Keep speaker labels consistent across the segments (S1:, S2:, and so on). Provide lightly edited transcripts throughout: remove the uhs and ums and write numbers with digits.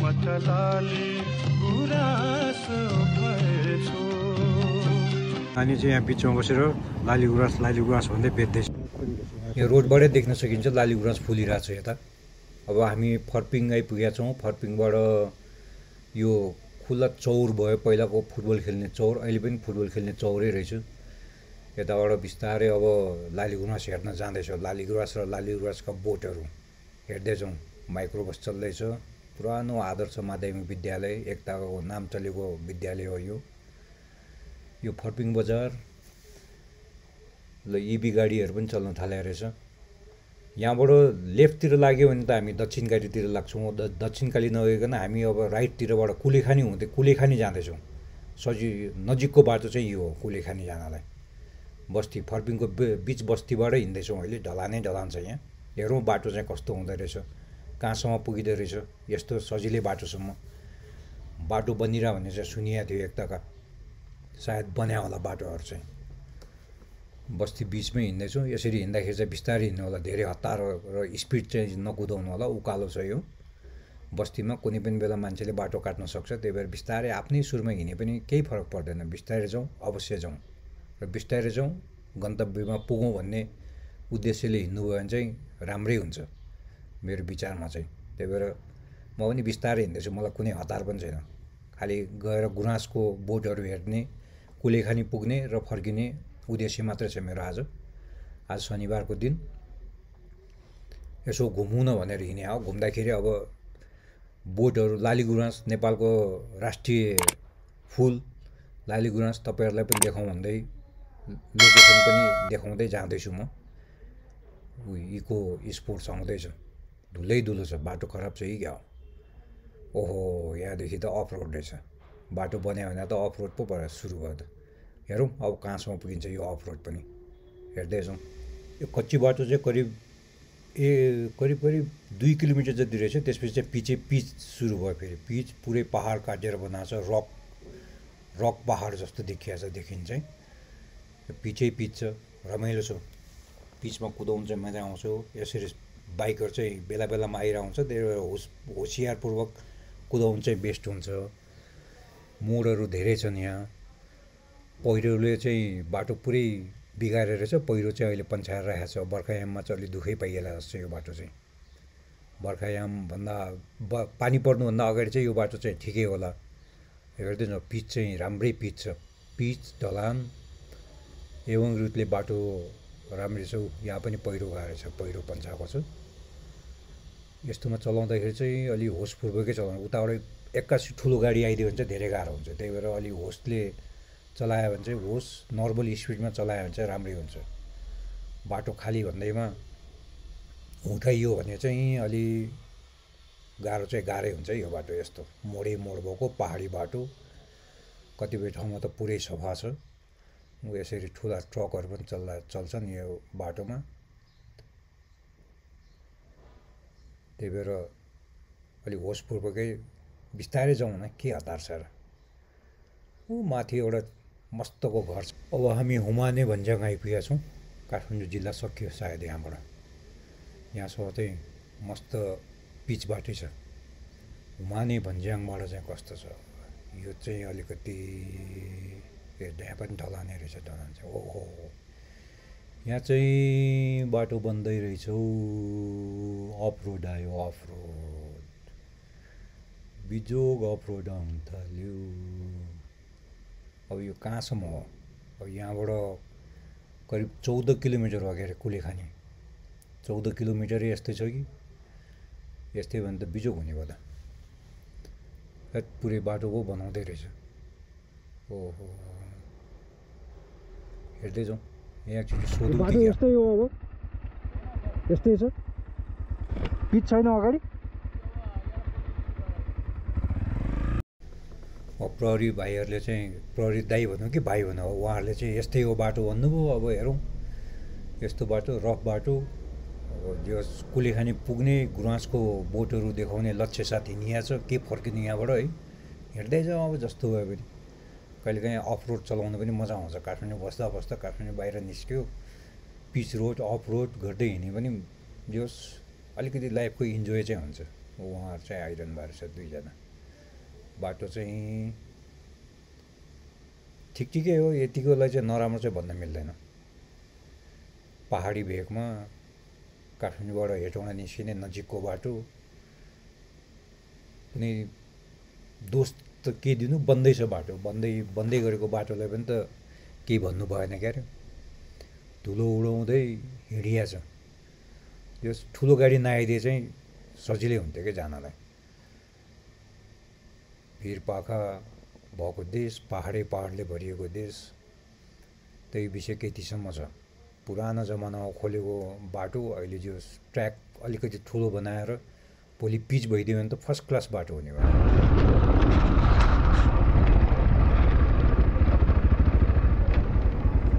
S1: अनि चाहिँ यहाँ बिचमा बसेर लालीगुराँस भन्दै बेच्दैछ। यो रोडबाटै देख्न सकिन्छ लालीगुराँस फुलिरहेको छ यता। अब हामी फर्पिङ आइपुगेका छौँ। फर्पिङबाट यो खुल्ला चौर भयो, पहिलाको फुटबल खेल्ने चौर, अहिले पनि फुटबल खेल्ने चौरै रहेछ। यताबाट बिस्तारै अब लालीगुराँस हेर्न जाँदैछ। लालीगुराँस र लालीगुराँसका बोटहरू हेर्दै जाउँ। माइक्रोबस चल्दैछ। पुरानो आदर्श माध्यमिक विद्यालय, एकताको नाम चलेको विद्यालय हो यो फर्पिङ बजार। ल इबी गाडीहरू पनि चल्न थालेको रहेछ। यहाँबाट लेफ्टतिर लाग्यो भने त हामी दक्षिणकालीतिर लाग्छौँ। दक्षिणकाली नगइकन हामी अब राइटतिरबाट कुलेखानी जाँदैछौँ। नजिकको बाटो चाहिँ यो हो कुलेखानी जानलाई। बस्ती फर्पिङको बिच बस्तीबाटै हिँड्दैछौँ अहिले। ढलानै ढलान छ यहाँ। हेरौँ बाटो चाहिँ कस्तो हुँदो रहेछ, कहाँसम्म पुगिँदो रहेछ, यस्तो सजिलै बाटोसम्म। बाटो बनिरह भन्ने चाहिँ सुनिएको थियो एकताका, सायद बन्या होला बाटोहरू चाहिँ। बस्ती बिचमै हिँड्दैछौँ। यसरी हिँड्दाखेरि चाहिँ बिस्तारै हिँड्नु होला, धेरै हतार र स्पिड चाहिँ नकुदाउनु होला। उकालो छ यो बस्तीमा, कुनै पनि बेला मान्छेले बाटो काट्न सक्छ। त्यही भएर बिस्तारै आफ्नै सुरमा हिँडे पनि केही फरक पर्दैन। बिस्तारै जाउँ, अवश्य जाउँ र बिस्तारै जाउँ, गन्तव्यमा पुगौँ भन्ने उद्देश्यले हिँड्नुभयो भने चाहिँ राम्रै हुन्छ मेरो विचारमा चाहिँ। त्यही भएर म पनि बिस्तारै हिँड्दैछु। मलाई कुनै हतार पनि छैन। खालि गएर गुराँसको बोटहरू हेर्ने, कुलेखानी पुग्ने र फर्किने उद्देश्य मात्रै छ मेरो। आज शनिबारको दिन यसो घुमौँ न भनेर हिँडे हो। घुम्दाखेरि अब बोटहरू, लालीगुराँस नेपालको राष्ट्रिय फुल लालीगुराँस तपाईँहरूलाई पनि देखाउँ भन्दै लोकेसन पनि देखाउँदै जाँदैछु म। इको स्पोर्ट्स आउँदैछ, धुलै धुलो छ। बाटो खराब छ कि क्या हो? ओहो, यहाँदेखि त अफ रोड रहेछ। बाटो बन्यो भने त अफ रोड पो भएर सुरु भयो त। हेरौँ अब कहाँसम्म पुगिन्छ यो अफ रोड पनि, हेर्दै जाउँ। यो कच्ची बाटो चाहिँ करिब 2 किलोमिटर जति रहेछ। त्यसपछि चाहिँ पिच सुरु भयो। फेरि पिच पुरै पहाड काटेर बनाएको छ। रक पहाड जस्तो देखिएको छ देखिन चाहिँ। पिच छ, रमाइलो छ। पिचमा कुदाउनु चाहिँ मजा आउँछ। यसरी बाइकहरू चाहिँ बेला बेलामा आइरहन्छ। त्यही भएर होसियारपूर्वक कुदाउनु चाहिँ बेस्ट हुन्छ। मोडहरू धेरै छन् यहाँ। पहिरोले चाहिँ बाटो पुरै बिगारेर छ। पहिरो चाहिँ अहिले पन्छाएर राखेको छ। बर्खायाममा चाहिँ अलि दुःखै पाइएला जस्तो यो बाटो चाहिँ। बर्खायामभन्दा पानी पर्नुभन्दा अगाडि चाहिँ यो बाटो चाहिँ ठिकै होला। हेर्दै न, पिच चाहिँ राम्रै पिच छ। पिच, ढलान एवं रुटले बाटो राम्रै छ। यहाँ पनि पहिरो गएर छ, पहिरो पन्छाएको छ। यस्तोमा चलाउँदाखेरि चाहिँ अलि होसपूर्वकै चलाउनु। उताबाट एक्कासी ठुलो गाडी आइदियो भने चाहिँ धेरै गाह्रो हुन्छ। त्यही भएर अलि होसले चलायो भने चाहिँ, होस नर्मल स्पिडमा चलायो भने चाहिँ राम्रै हुन्छ। बाटो खाली भन्दैमा हुर्काइयो भने चाहिँ अलि गाह्रो चाहिँ गाह्रै हुन्छ यो बाटो। यस्तो मोड भएको पहाडी बाटो, कतिपय ठाउँमा त पुरै सफा छ। यसरी ठुला ट्रकहरू पनि चल्छन् यो बाटोमा। त्यही भएर अलिक होसपूर्वकै बिस्तारै जाउँ न, के हतार छ र। माथि एउटा मस्तको घर छ। अब हामी हुमाने भन्ज्याङ आइपुगेका छौँ। काठमाडौँ जिल्ला सकियो सायद यहाँबाट। यहाँसम्म चाहिँ मस्त पिच बाटै छ। हुमाने भन्ज्याङबाट चाहिँ कस्तो छ यो चाहिँ अलिकति यहाँ पनि ढलानै रहेछ। ढलान चाहिँ ओहो, यहाँ चाहिँ बाटो बन्दै रहेछ। अफ रोड आयो, अफ रोड बिजोग अफ रोड आउनु थाल्यो। अब यो कहाँसम्म हो? अब यहाँबाट करिब 14 किलोमिटर हो क्या अरे कुलेखानी। 14 किलोमिटरै यस्तै छ कि? यस्तै भने त बिजोग हुने भयो त। पुरै बाटो पो बनाउँदै रहेछ। ओहो, हेर्दै जाउँ। यहाँ एकचोटि सोधौँ। बाटो यस्तै हो, अब यस्तै छ। पिच छैन अगाडि। प्रहरी भाइहरूले चाहिँ, प्रहरी दाइ भनौँ कि भाइ भनौँ, उहाँहरूले चाहिँ यस्तै हो बाटो भन्नुभयो। अब हेरौँ, यस्तो बाटो, रफ बाटो। अब यो कुलेखानी पुग्ने गुराँसको बोटहरू देखाउने लक्ष्य साथ हिँडिया छ। के फर्किने यहाँबाट है? हेर्दै जाउँ अब जस्तो भयो भने। कहिलेकाहीँ अफ रोड चलाउनु पनि मजा आउँछ। काठमाडौँ बस्दा काठमाडौँ बाहिर निस्क्यो, पिच रोड, अफ रोड गर्दै हिँड्यो भने जोस् अलिकति लाइफको इन्जोय चाहिँ हुन्छ। उहाँहरू चाहिँ आइरहनु भएको छ दुईजना। बाटो चाहिँ ठिकै हो, यतिकोलाई चाहिँ नराम्रो चाहिँ भन्न मिल्दैन। पहाडी भेगमा काठमाडौँबाट हेटौँडा निस्किने नजिकको बाटो, कुनै दोष त के दिनु, बन्दै छ बाटो, बन्दै गरेको बाटोलाई पनि त केही भन्नु भएन क्यारे। धुलो उडाउँदै हिँडिया छ। यो ठुलो गाडी नआइदिए चाहिँ सजिलै हुन्थ्यो क्या जानलाई। भिरपाखा भएको देश, पहाडले भरिएको देश, त्यही विषय त्यतिसम्म छ। पुरानो जमानामा खोलेको बाटो अहिले जो ट्र्याक अलिकति ठुलो बनाएर भोलि पिच भइदियो भने त फर्स्ट क्लास बाटो हुने भयो।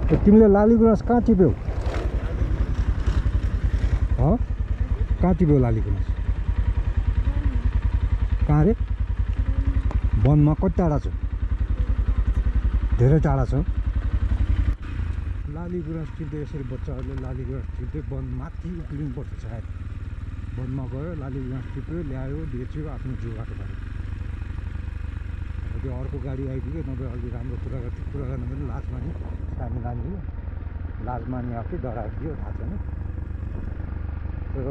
S2: तिमीले लालीगुराँस कहाँ टिप्यौ? कहाँ टिप्यौ लालीगुराँस? कहाँ रे? वनमा कति टाढा छ? धेरै टाढा छ। लालीगुराँस टिप्दै यसरी बच्चाहरूले लालीगुराँस टिप्दै वन माथि उक्लिनुपर्छ सायद। वनमा गयो, लालीगुराँस टिप्यो, ल्यायो, बेच्यो, आफ्नो जुगाको बारे। त्यो अर्को गाडी आइपुग्यो, नभए अलि राम्रो कुरा गर्नु पनि लाज माने सानो नानीले लाज माने आफै डराइदियो, थाहा छैन। तर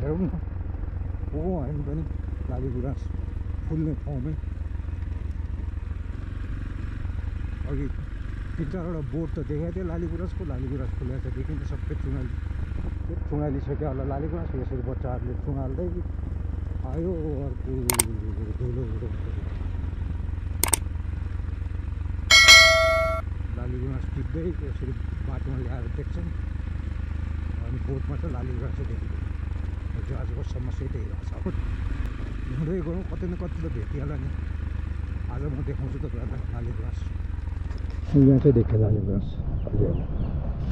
S2: हेरौँ न, पुगौँ हामी पनि लालीगुराँस फुल्ने ठाउँमै। अघि 3-4वटा बोर्ड त देखाएको थियो लालीगुराँसको, लालीगुराँस फुलेको छ देखिन्छ, सबै चुँगालिसक्यो होला लालीगुराँस। यसरी बच्चाहरूले चुँगाल्दै आयो, अर्को धुलो उडाउँदै लालीगुराँस टिप्दै यसरी बाटोमा ल्याएर देख्छन्। अनि बोटमा चाहिँ लालीगुराँसै देखिँदैन। आजको समस्या त्यही भएको छ। हिँड्दै गयौँ, कति न कति त भेटिहाल्यो नि। आज म देखाउँछु तपाईँहरूलाई लालीगुराँस। यहाँ चाहिँ देखेँ लालीगुराँस।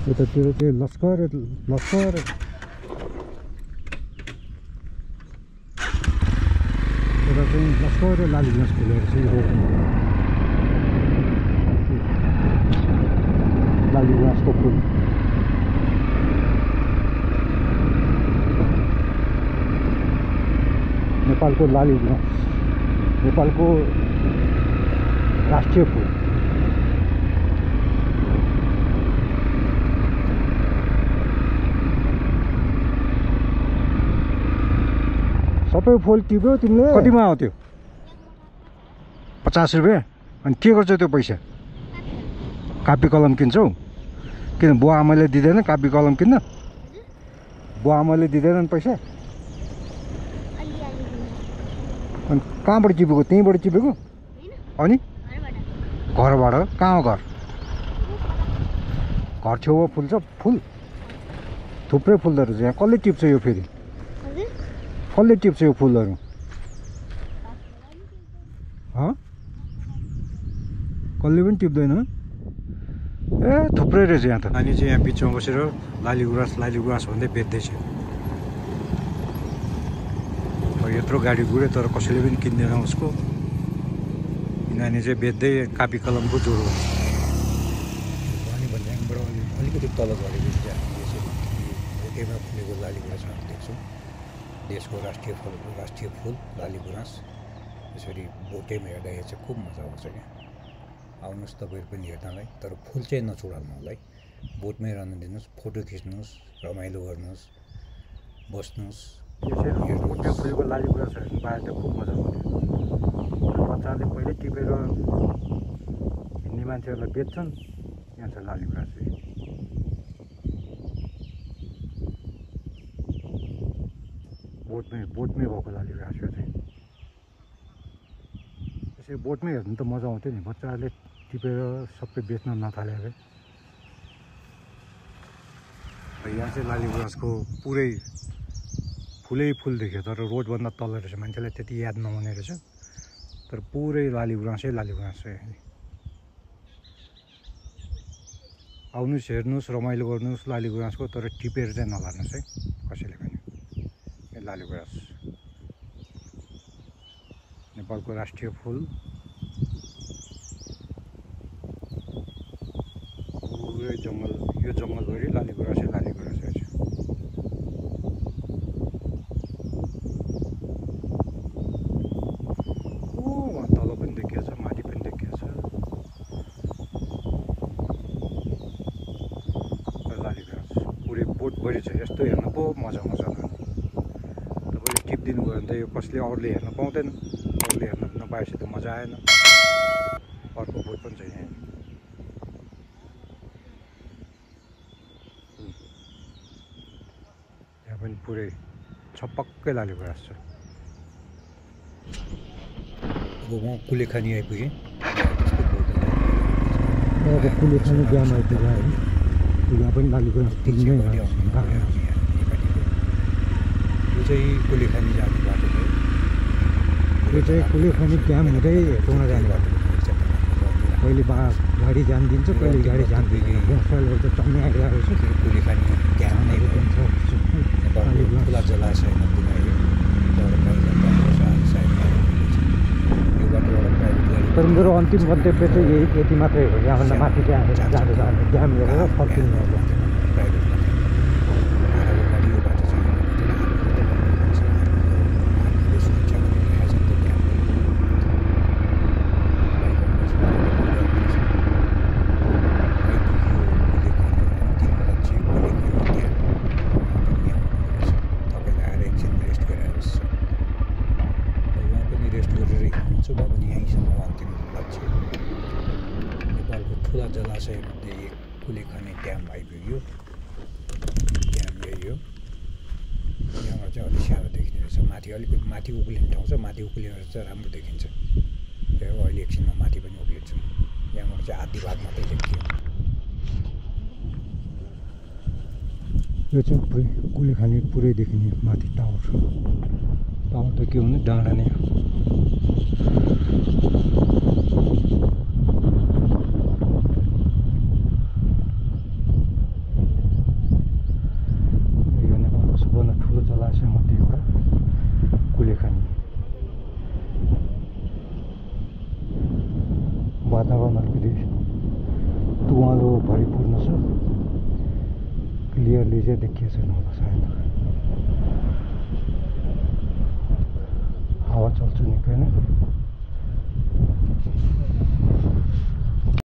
S2: यतातिर चाहिँ लस्कर एउटा चाहिँ लस्कर लालीगुराँस फुलेर चाहिँ लालीगुराँसको फुल। नेपालको लालीगुराँस नेपालको राष्ट्रिय फुल। सबै फुल टिप्यो तिमीले? कतिमा आयो त्यो? 50 रुपियाँ। अनि के गर्छौ त्यो पैसा? कापी कलम किन्छौ? किन बुवा आमाले दिँदैन कापी कलम किन्न? बुवा आमाले दिँदैनन् पैसा? अनि कहाँबाट टिपेको? त्यहीँबाट टिपेको? अनि घरबाट? कहाँ घर? घर छेउमा फुल्छ फुल? थुप्रै फुल्दो रहेछ यहाँ। कसले टिप्छ यो फेरि? कसले टिप्छ यो फुलहरू? कसले पनि टिप्दैन? ए थुप्रै रहेछ यहाँ त।
S1: अनि चाहिँ यहाँ बिचमा बसेर लालीगुराँस भन्दै बेच्दैछ। यत्रो गाडी गुड्यो तर कसैले पनि किन्दैन उसको। नानी चाहिँ बेच्दै कापी कलमको जोरो हुन्छ। अनि भन्ज्याङबाट अलिकति तल गरेपछि चाहिँ हामीले यसरी भोटेमा फुलेको लालीगुराँसहरू देख्छौँ। देशको राष्ट्रिय फुल लालीगुराँस। यसरी बोटेमा हेर्दाखेरि चाहिँ खुब मजा आउँछ क्या। आउनुहोस् तपाईँहरू पनि हेर्नलाई, तर फुल चाहिँ नछोडाल्नु होला है। बोटमै रहन दिनुहोस्, फोटो खिच्नुहोस्, रमाइलो गर्नुहोस्, बस्नुहोस्। यसरी बोटमै फुलेको लालीगुराँसहरू हेर्नु पाएर चाहिँ खुब मजा आउँथ्यो। बच्चाहरूले पहिल्यै टिपेर हिँड्ने मान्छेहरूलाई बेच्छन्। यहाँ छ लालीगुराँस। बोटमै भएको लालीगुराँस यो चाहिँ। यसरी बोटमै हेर्नु त मजा आउँथ्यो नि। बच्चाहरूले टिपेर सबै बेच्न नथाले अब। यहाँ चाहिँ लालीगुराँसको पुरै फुलै फुल देख्यो, तर रोडभन्दा तल रहेछ। मान्छेलाई त्यति याद नहुने रहेछ, तर पुरै लालीगुराँसै लालीगुराँस छ। आउनुहोस्, हेर्नुहोस्, रमाइलो गर्नुहोस् लालीगुराँसको, तर टिपेर चाहिँ नलानुहोस् है कसैले पनि। लालीगुराँस नेपालको राष्ट्रिय फुल। पुरै जङ्गल, यो जङ्गलभरि लालीगुराँसै छ।
S2: मजा मजा तपाईँले टिपिदिनु भयो भने त यो कसले अरूले हेर्न पाउँदैन, अरूले हेर्न नपाएपछि त मजा आएन। अर्को बोट पनि छ यहाँ, यहाँ पनि पुरै छपक्कै लालीगुराँस छ।
S1: अब म कुलेखानी आइपुगेँ।
S2: कुलेखानी ड्याम आइपुग्यो है, यहाँ पनि लालीगुराँस पुग्ने
S1: यो चाहिँ कुलेखानी जाने बाटो हो।
S2: यो चाहिँ कुलेखानी ड्याम हुँदै हेटौँडा जाने बाटो। कहिले गाडी जान दिन्छ, कहिले गाडी जान दिँदैन। मोटरसाइकलहरू त चम्ने आइरहेको छ।
S1: कुलेखानी ड्याम नै हो। नेपालको ठुला जलाशयमा पुगायो। यो बाटोबाट प्राइभेट गाडी।
S2: तर मेरो अन्तिम गन्तव्य चाहिँ यति मात्रै हो। यहाँभन्दा माथि चाहिँ हामी जाँदै जाने ड्याम हेरेर फर्किनु हो।
S1: प्राइभेट गाडी यो बाटो चाहिँ ठुला जलाशयमध्ये एक कुलेखानी ड्याम आइपुग्यो। ड्याम यही हो। यहाँबाट चाहिँ अलिक सानो देखिने रहेछ। माथि अलिकति माथि उक्लिने ठाउँ छ, माथि उक्लिएर चाहिँ राम्रो देखिन्छ। त्यही हो, अहिले एकछिनमा माथि पनि उक्लिन्छु। यहाँबाट चाहिँ आधी भाग मात्रै देखियो।
S2: यो चाहिँ पुरै कुलेखानी पुरै देखिने माथि टावर। टावर त के हुने, डाँडा नै हो। वातावरण अलिकति तुवालो भरिपूर्ण छ, क्लियरली चाहिँ देखिएको छैन होला सायद। हावा चल्छ निकै नै।